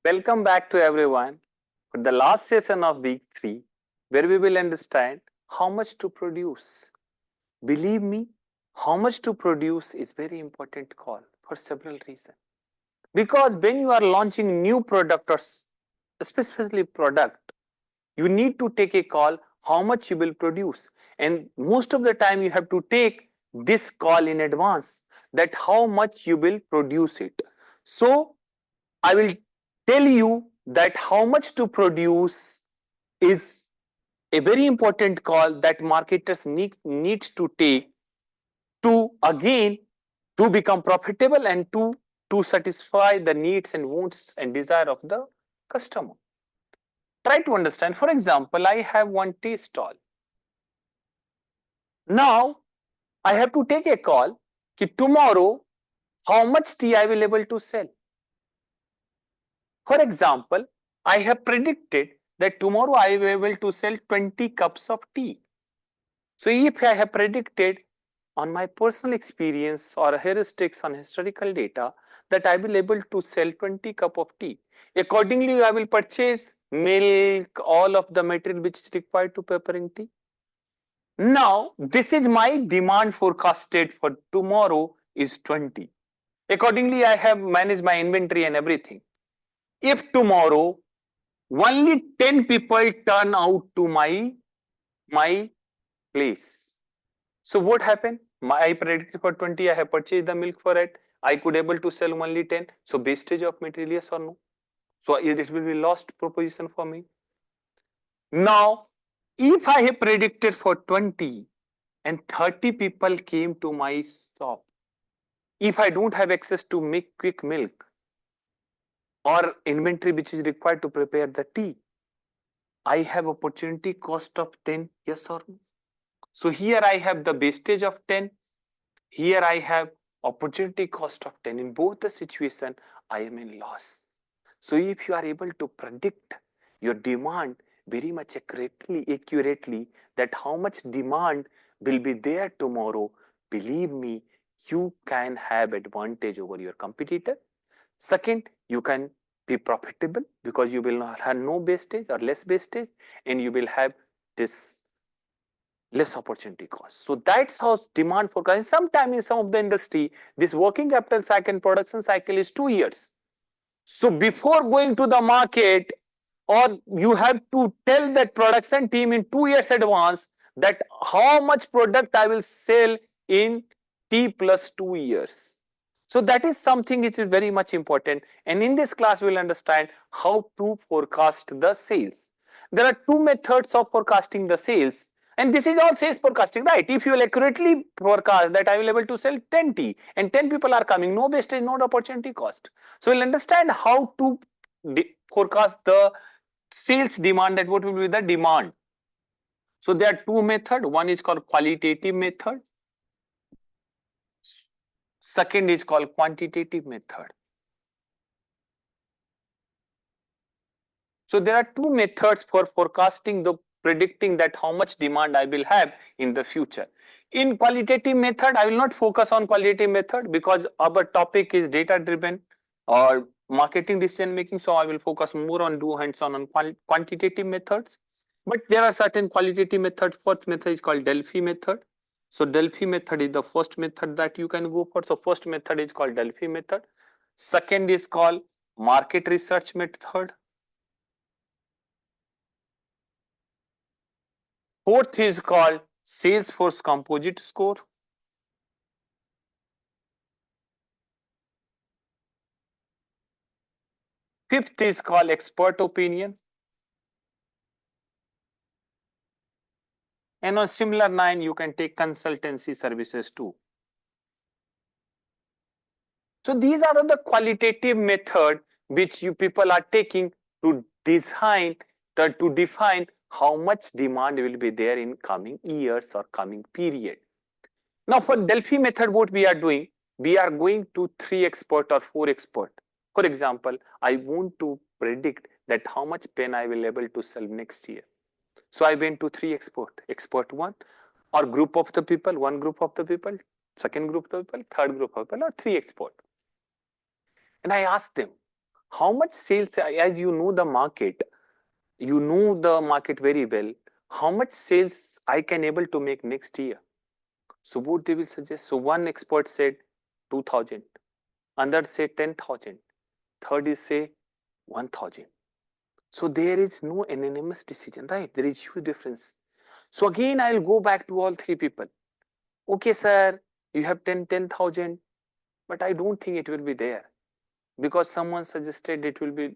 Welcome back to everyone for the last session of week 3, where we will understand how much to produce. Believe me, how much to produce is very important call for several reasons. Because when you are launching new product or specifically product, you need to take a call how much you will produce. And most of the time you have to take this call in advance that how much you will produce it. So I will tell you that how much to produce is a very important call that marketers needs to take to again to become profitable and to satisfy the needs and wants and desire of the customer. Try to understand. For example, I have one tea stall. Now I have to take a call that tomorrow how much tea I will able to sell. For example, I have predicted that tomorrow I will be able to sell 20 cups of tea. So if I have predicted on my personal experience or heuristics on historical data that I will be able to sell 20 cup of tea, accordingly I will purchase milk, all of the material which is required to preparing tea. Now this is my demand forecasted for tomorrow is 20. Accordingly I have managed my inventory and everything. If tomorrow only 10 people turn out to my place, so what happened? I predicted for 20, I have purchased the milk for it, I could able to sell only 10, so wastage of material, yes or no? So it will be lost proposition for me. Now if I have predicted for 20 and 30 people came to my shop, if I don't have access to make quick milk or inventory which is required to prepare the tea, I have opportunity cost of 10, yes or no? So here I have the wastage of 10, here I have opportunity cost of 10. In both the situation, I am in loss. So if you are able to predict your demand very much accurately that how much demand will be there tomorrow, believe me, you can have advantage over your competitor. Second, you can be profitable because you will not have no wastage or less wastage and you will have this less opportunity cost. So that's how demand forecasting. Sometime in some of the industry, this working capital cycle and production cycle is 2 years. So before going to the market, or you have to tell that production team in 2 years advance that how much product I will sell in T plus 2 years. So that is something which is very much important. And in this class, we will understand how to forecast the sales. There are two methods of forecasting the sales. And this is all sales forecasting, right? If you will accurately forecast that I will able to sell 10 tea and 10 people are coming, no wastage, no opportunity cost. So we'll understand how to forecast the sales demand, that what will be the demand. So there are two methods. One is called qualitative method. Second is called quantitative method. So there are two methods for forecasting the predicting that how much demand I will have in the future. In qualitative method, I will not focus on qualitative method because our topic is data driven or marketing decision making. So I will focus more on do hands-on on quantitative methods. But there are certain qualitative methods. First method is called Delphi method. So Delphi method is the first method that you can go for. So first method is called Delphi method. Second is called market research method. Fourth is called Salesforce composite score. Fifth is called expert opinion. And on similar line, you can take consultancy services too. So these are the qualitative method which you people are taking to design, to define how much demand will be there in coming years or coming period. Now for Delphi method, what we are doing, we are going to 3 expert or 4 expert. For example, I want to predict that how much pen I will able to sell next year. So I went to 3 expert. Expert 1 or group of the people, one group of the people, second group of the people, third group of people, or 3 expert. And I asked them, how much sales, as you know the market, you know the market very well, how much sales I can able to make next year. So what they will suggest? So one expert said 2,000, another say 10,000, third is say 1,000. So there is no anonymous decision, right? There is huge difference. So again, I'll go back to all three people. Okay, sir, you have 10,000, but I don't think it will be there because someone suggested it will be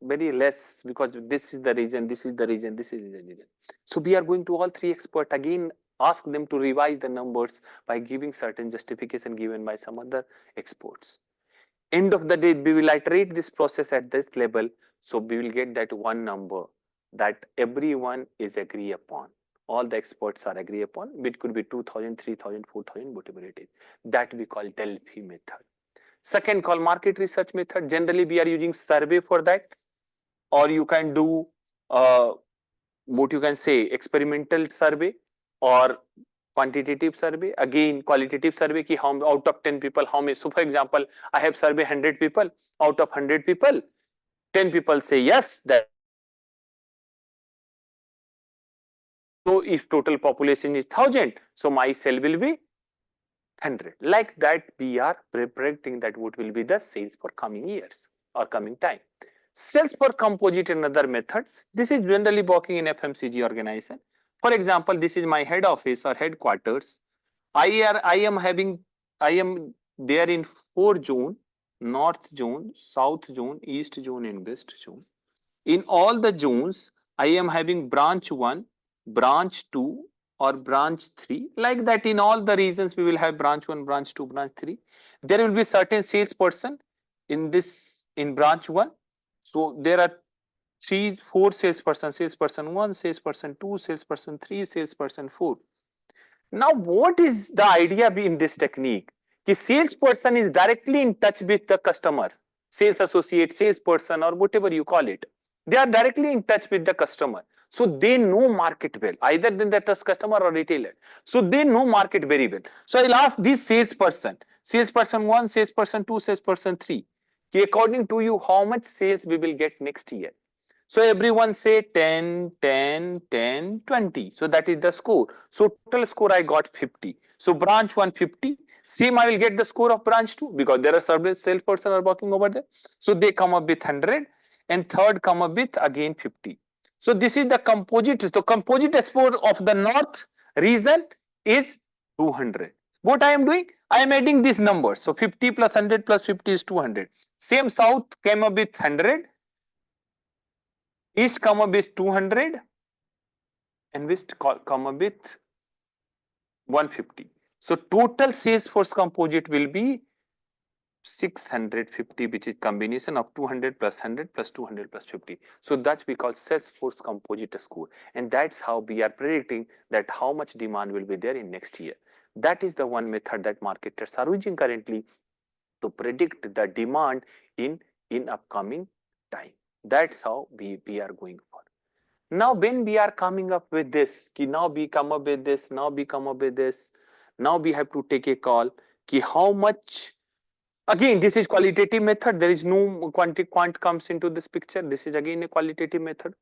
very less because this is the region, this is the region, this is the region. So we are going to all three experts again, ask them to revise the numbers by giving certain justification given by some other experts. End of the day, we will iterate this process at this level. So we will get that one number that everyone is agree upon. All the experts are agree upon. It could be 2,000, 3,000, 4,000, whatever it is. That we call Delphi method. Second call market research method. Generally, we are using survey for that, or you can do what you can say experimental survey or quantitative survey. Again, qualitative survey ki how out of 10 people how many. So for example, I have survey 100 people. Out of 100 people, 10 people say yes. That so if total population is 1,000, so my cell will be 100. Like that, we are predicting that what will be the sales for coming years or coming time. Sales per composite and other methods. This is generally working in FMCG organization. For example, this is my head office or headquarters. I am there in 4 zone, north zone, south zone, east zone, and west zone. In all the zones, I am having branch 1, branch 2, or branch 3. Like that, in all the regions, we will have branch 1, branch 2, branch 3. There will be certain salesperson in branch 1. So there are 3, 4 salesperson 1, salesperson 2, salesperson 3, salesperson 4. Now, what is the idea in this technique? The salesperson is directly in touch with the customer, sales associate, salesperson, or whatever you call it. They are directly in touch with the customer. So they know market well, either than that customer or retailer. So they know market very well. So I'll ask this salesperson, salesperson 1, salesperson 2, salesperson 3, according to you, how much sales we will get next year? So everyone say 10, 10, 10, 20. So that is the score. So total score I got 50. So branch 150. Same I will get the score of branch 2 because there are several salesperson are working over there. So they come up with 100 and third come up with again 50. So this is the composite. So composite score of the north region is 200. What I am doing? I am adding these numbers. So 50 plus 100 plus 50 is 200. Same south came up with 100. East come up with 200 and west come up with 150. So total sales force composite will be 650, which is combination of 200 plus 100 plus 200 plus 50. So that we call sales force composite score, and that's how we are predicting that how much demand will be there in next year. That is the one method that marketers are using currently to predict the demand in upcoming time. That's how we are going for. Now, when we are coming up with this, now we come up with this, now we come up with this, now we have to take a call how much. Again, this is qualitative method. There is no quant comes into this picture. This is again a qualitative method.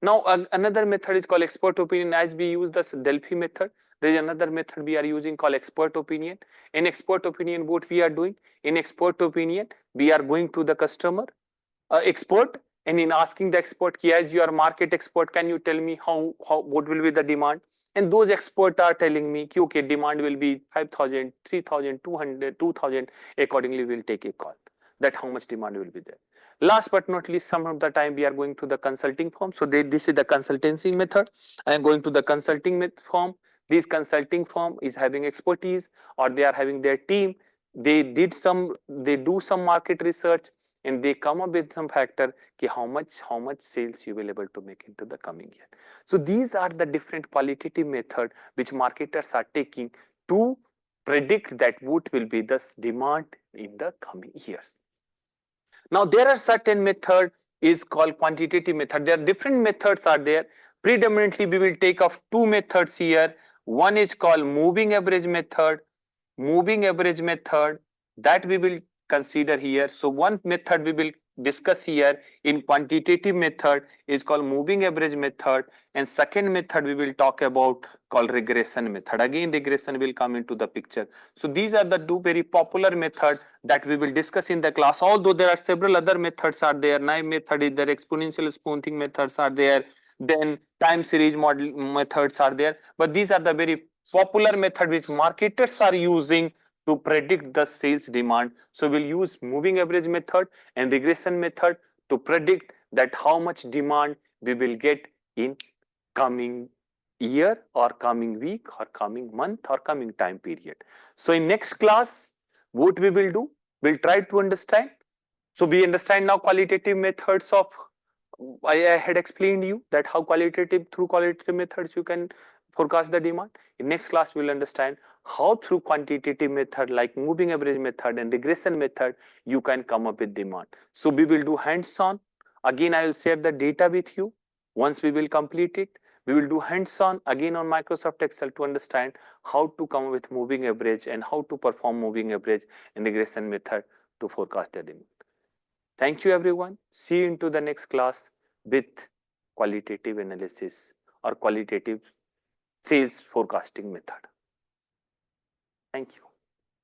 Now, another method is called expert opinion. As we use the Delphi method, there is another method we are using called expert opinion. In expert opinion, what we are doing? In expert opinion, we are going to the customer, expert, and in asking the expert, as you are market expert, can you tell me how what will be the demand? And those experts are telling me, okay, demand will be 5,000, 3,000, 200, 2,000. Accordingly, we'll take a call that how much demand will be there. Last but not least, some of the time we are going to the consulting firm. So this is the consultancy method. I am going to the consulting firm. This consulting firm is having expertise, or they are having their team. They do some market research, and they come up with some factor how much sales you will able to make into the coming year. So these are the different qualitative method which marketers are taking to predict that what will be the demand in the coming years. Now there are certain method is called quantitative method. There are different methods are there. Predominantly we will take of two methods here. One is called moving average method. Moving average method, that we will consider here. So one method we will discuss here in quantitative method is called moving average method, and second method we will talk about called regression method. Again, regression will come into the picture. So these are the two very popular method that we will discuss in the class, although there are several other methods are there. Naive method is there, exponential smoothing methods are there, then time series model methods are there, but these are the very popular method which marketers are using to predict the sales demand. So we'll use moving average method and regression method to predict that how much demand we will get in coming year or coming week or coming month or coming time period. So in next class, what we will do, we'll try to understand. So we understand now qualitative methods of, I had explained you that how through qualitative methods you can forecast the demand. In next class, we will understand how through quantitative method like moving average method and regression method, you can come up with demand. So we will do hands-on. Again, I will share the data with you. Once we will complete it, we will do hands-on again on Microsoft Excel to understand how to come up with moving average and how to perform moving average and regression method to forecast the demand. Thank you, everyone. See you into the next class with qualitative analysis or qualitative sales forecasting method. Thank you.